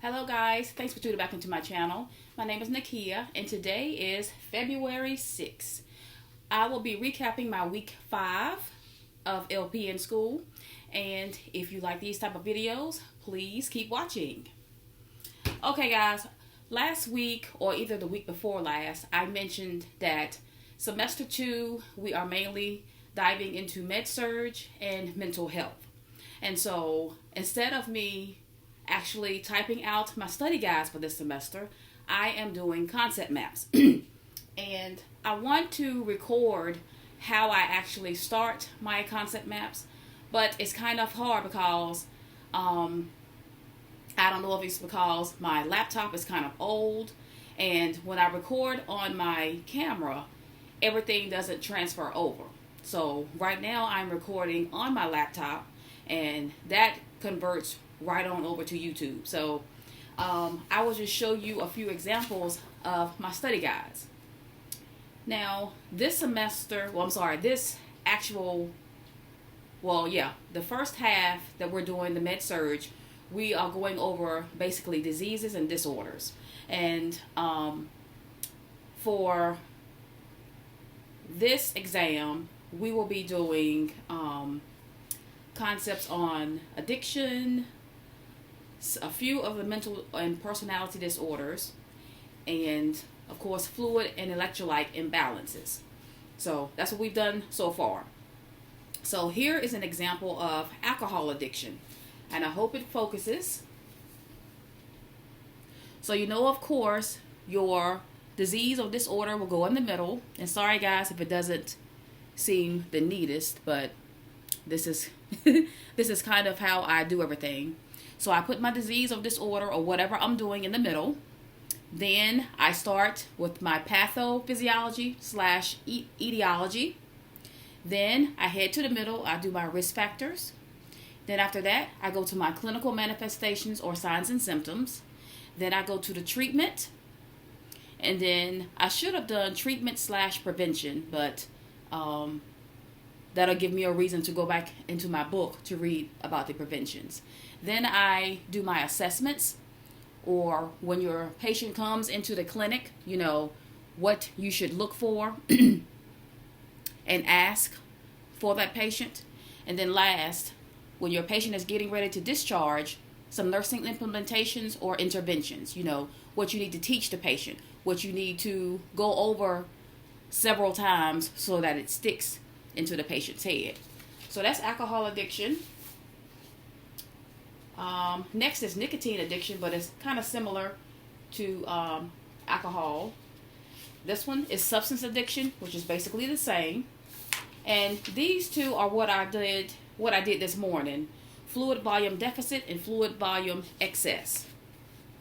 Hello guys, thanks for tuning back into my channel. My name is Nakia and today is February 6th. I will be recapping my week 5 of LP in school, and if you like these type of videos, please keep watching. Okay guys, last week or either the week before last, I mentioned that semester 2 we are mainly diving into med-surg and mental health. And so instead of me actually typing out my study guides for this semester, I am doing concept maps. And I want to record how I actually start my concept maps, but it's kind of hard because I don't know if it's because my laptop is kind of old, and when I record on my camera, everything doesn't transfer over. So right now I'm recording on my laptop, and that converts right on over to YouTube. So I will just show you a few examples of my study guides. Now this semester, the first half that we're doing the med-surg, we are going over basically diseases and disorders. And for this exam, we will be doing concepts on addiction, a few of the mental and personality disorders, and of course fluid and electrolyte imbalances. So that's what we've done so far. So here is an example of alcohol addiction, and I hope it focuses. So of course your disease or disorder will go in the middle, and sorry guys if it doesn't seem the neatest, but this is this is kind of how I do everything. So I put my disease or disorder or whatever I'm doing in the middle. Then I start with my pathophysiology / etiology. Then I head to the middle. I do my risk factors. Then after that, I go to my clinical manifestations or signs and symptoms. Then I go to the treatment. And then I should have done treatment / prevention, but that'll give me a reason to go back into my book to read about the preventions. Then I do my assessments, or when your patient comes into the clinic, what you should look for and ask for that patient. And then last, when your patient is getting ready to discharge, some nursing implementations or interventions, what you need to teach the patient, what you need to go over several times so that it sticks into the patient's head. So that's alcohol addiction. Next is nicotine addiction, but it's kind of similar to alcohol. This one is substance addiction, which is basically the same. And these two are what I did this morning: fluid volume deficit and fluid volume excess.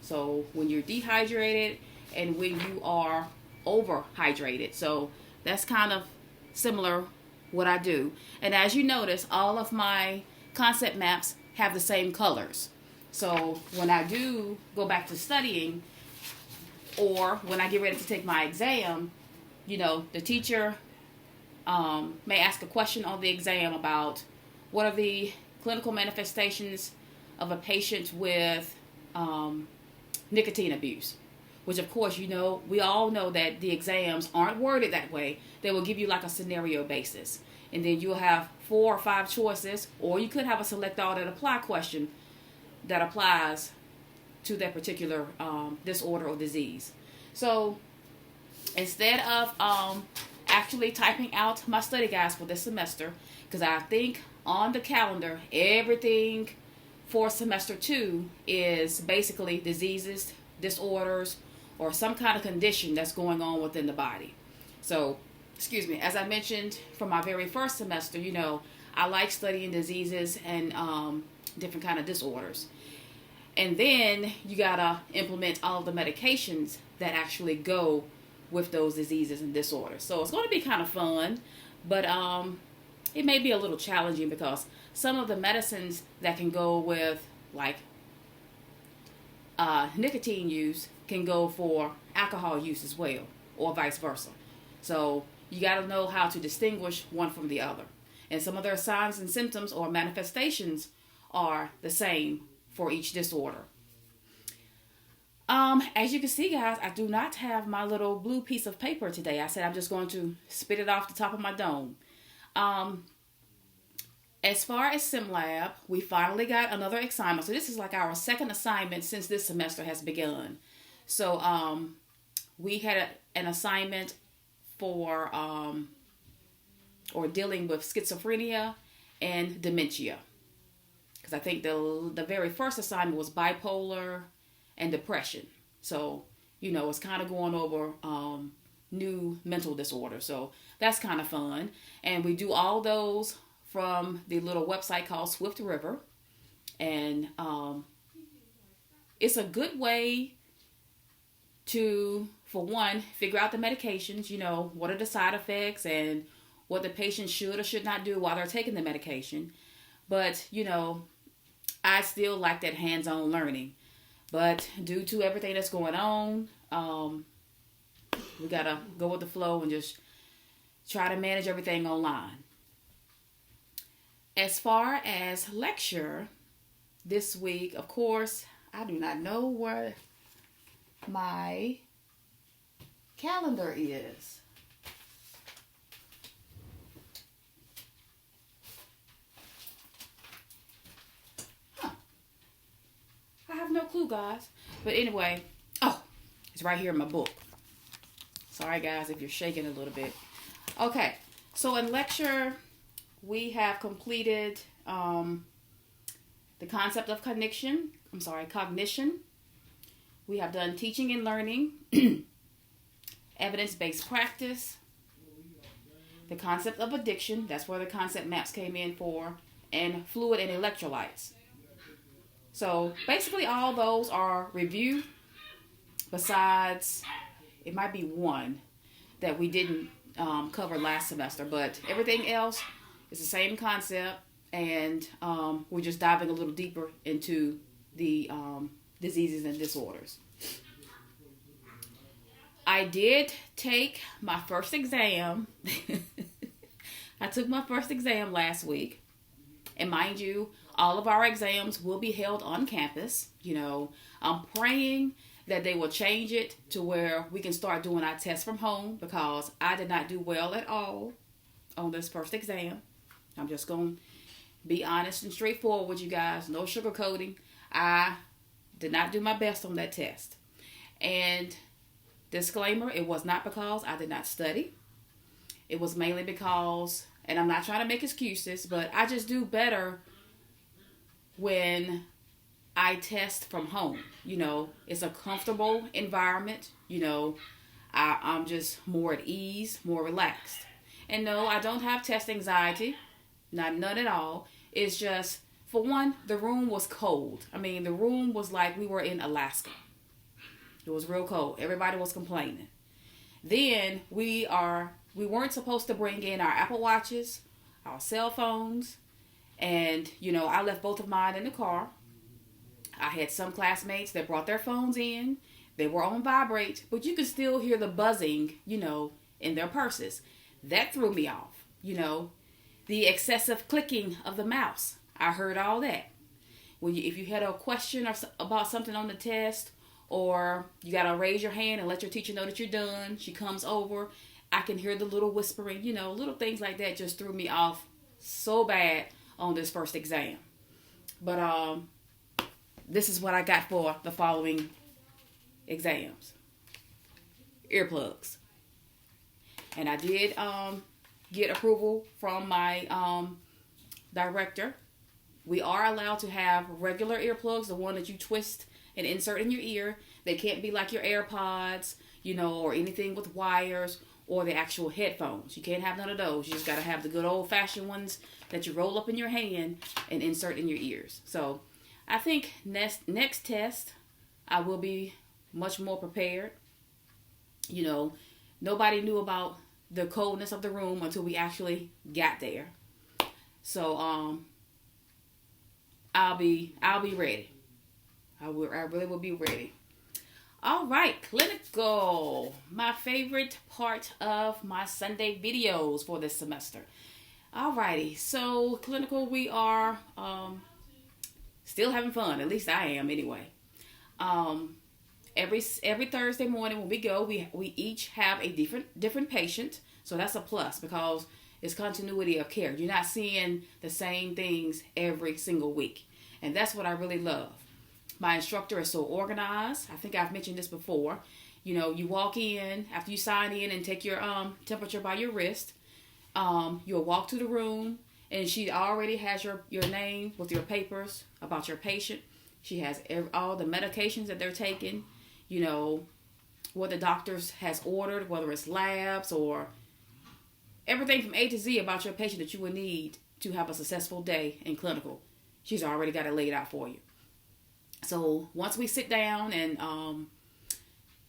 So when you're dehydrated and when you are overhydrated. So that's kind of similar what I do. And as you notice, all of my concept maps have the same colors. So when I do go back to studying, or when I get ready to take my exam, the teacher may ask a question on the exam about what are the clinical manifestations of a patient with nicotine abuse. Which of course, we all know that the exams aren't worded that way. They will give you like a scenario basis. And then you'll have 4 or 5 choices, or you could have a select all that apply question that applies to that particular disorder or disease. So instead of actually typing out my study guides for this semester, because I think on the calendar, everything for semester 2 is basically diseases, disorders, or some kind of condition that's going on within the body. So, as I mentioned from my very first semester, I like studying diseases and different kind of disorders. And then you gotta implement all of the medications that actually go with those diseases and disorders. So it's going to be kind of fun, but it may be a little challenging because some of the medicines that can go with like nicotine use can go for alcohol use as well, or vice versa. So you got to know how to distinguish one from the other. And some of their signs and symptoms or manifestations are the same for each disorder. As you can see, guys, I do not have my little blue piece of paper today. I said I'm just going to spit it off the top of my dome. As far as SimLab, we finally got another assignment. So this is like our second assignment since this semester has begun. So we had an assignment for or dealing with schizophrenia and dementia. Because I think the very first assignment was bipolar and depression. So, it's kind of going over new mental disorders. So that's kind of fun. And we do all those from the little website called Swift River. And it's a good way to, for one, figure out the medications, what are the side effects and what the patient should or should not do while they're taking the medication. But, I still like that hands-on learning. But due to everything that's going on, we got to go with the flow and just try to manage everything online. As far as lecture this week, of course, I do not know where my calendar is. I have no clue, guys. But anyway, it's right here in my book. Sorry, guys, if you're shaking a little bit. Okay, so in lecture, we have completed the concept of cognition. We have done teaching and learning, evidence-based practice, the concept of addiction. That's where the concept maps came in for, and fluid and electrolytes. So basically all those are review, besides it might be one that we didn't cover last semester, but everything else is the same concept, and we're just diving a little deeper into the diseases and disorders. I did take my first exam. I took my first exam last week. And mind you, all of our exams will be held on campus. I'm praying that they will change it to where we can start doing our tests from home, because I did not do well at all on this first exam. I'm just going to be honest and straightforward with you guys. No sugarcoating. I did not do my best on that test. And disclaimer, it was not because I did not study. It was mainly because, and I'm not trying to make excuses, but I just do better when I test from home. It's a comfortable environment. I'm just more at ease, more relaxed. And no, I don't have test anxiety. None at all. It's just, for one, the room was cold. The room was like we were in Alaska. It was real cold. Everybody was complaining. Then we weren't supposed to bring in our Apple Watches, our cell phones, and, I left both of mine in the car. I had some classmates that brought their phones in. They were on vibrate, but you could still hear the buzzing, in their purses. That threw me off, The excessive clicking of the mouse. I heard all that. If you had a question about something on the test, or you got to raise your hand and let your teacher know that you're done, she comes over, I can hear the little whispering, little things like that just threw me off so bad on this first exam. But this is what I got for the following exams. Earplugs. And I did get approval from my director. We are allowed to have regular earplugs, the one that you twist and insert in your ear. They can't be like your AirPods, or anything with wires, or the actual headphones. You can't have none of those. You just got to have the good old-fashioned ones that you roll up in your hand and insert in your ears. So I think next test, I will be much more prepared. Nobody knew about the coldness of the room until we actually got there. So I'll be ready. I really will be ready. All right, clinical. My favorite part of my Sunday videos for this semester. All righty, so clinical, we are still having fun. At least I am anyway. Every Thursday morning when we go, we each have a different patient. So that's a plus because it's continuity of care. You're not seeing the same things every single week. And that's what I really love. My instructor is so organized. I think I've mentioned this before. You know, you walk in, after you sign in and take your temperature by your wrist, you'll walk to the room, and she already has your name with your papers about your patient. She has all the medications that they're taking, you know, what the doctors has ordered, whether it's labs or everything from A to Z about your patient that you would need to have a successful day in clinical. She's already got it laid out for you. So once we sit down and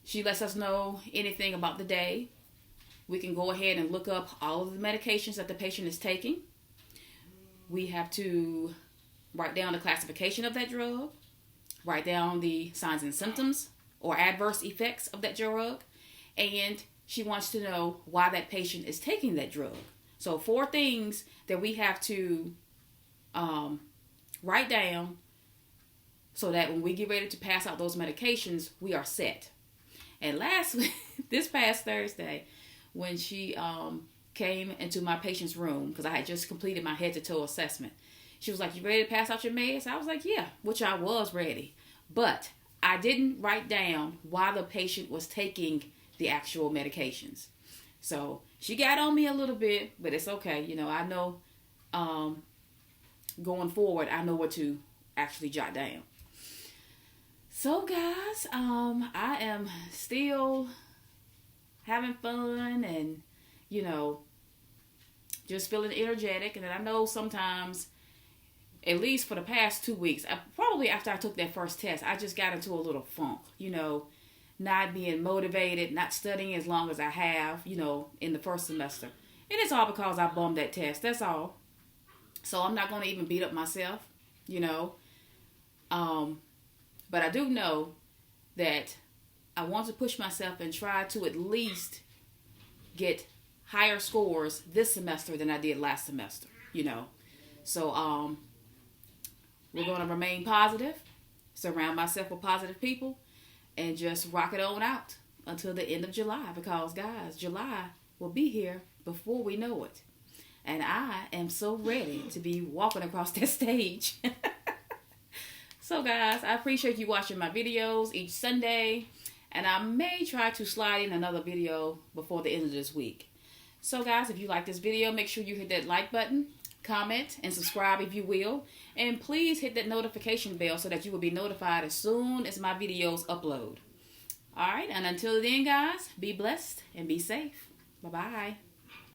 she lets us know anything about the day, we can go ahead and look up all of the medications that the patient is taking. We have to write down the classification of that drug, write down the signs and symptoms or adverse effects of that drug, and she wants to know why that patient is taking that drug. So 4 things that we have to write down so that when we get ready to pass out those medications, we are set. And this past Thursday, when she came into my patient's room, because I had just completed my head-to-toe assessment, she was like, "You ready to pass out your meds?" I was like, "Yeah," which I was ready. But I didn't write down why the patient was taking the actual medications. So she got on me a little bit, but it's okay. You know, I know going forward, I know what to actually jot down. So guys, I am still having fun and, you know, just feeling energetic. And I know sometimes, at least for the past 2 weeks, probably after I took that first test, I just got into a little funk, you know, not being motivated, not studying as long as I have, you know, in the first semester. And it's all because I bummed that test. That's all. So I'm not going to even beat up myself, you know. But I do know that I want to push myself and try to at least get higher scores this semester than I did last semester, you know. So we're going to remain positive, surround myself with positive people, and just rock it on out until the end of July. Because, guys, July will be here before we know it. And I am so ready to be walking across that stage. So, guys, I appreciate you watching my videos each Sunday. And I may try to slide in another video before the end of this week. So, guys, if you like this video, make sure you hit that like button, comment, and subscribe if you will. And please hit that notification bell so that you will be notified as soon as my videos upload. All right, and until then, guys, be blessed and be safe. Bye-bye.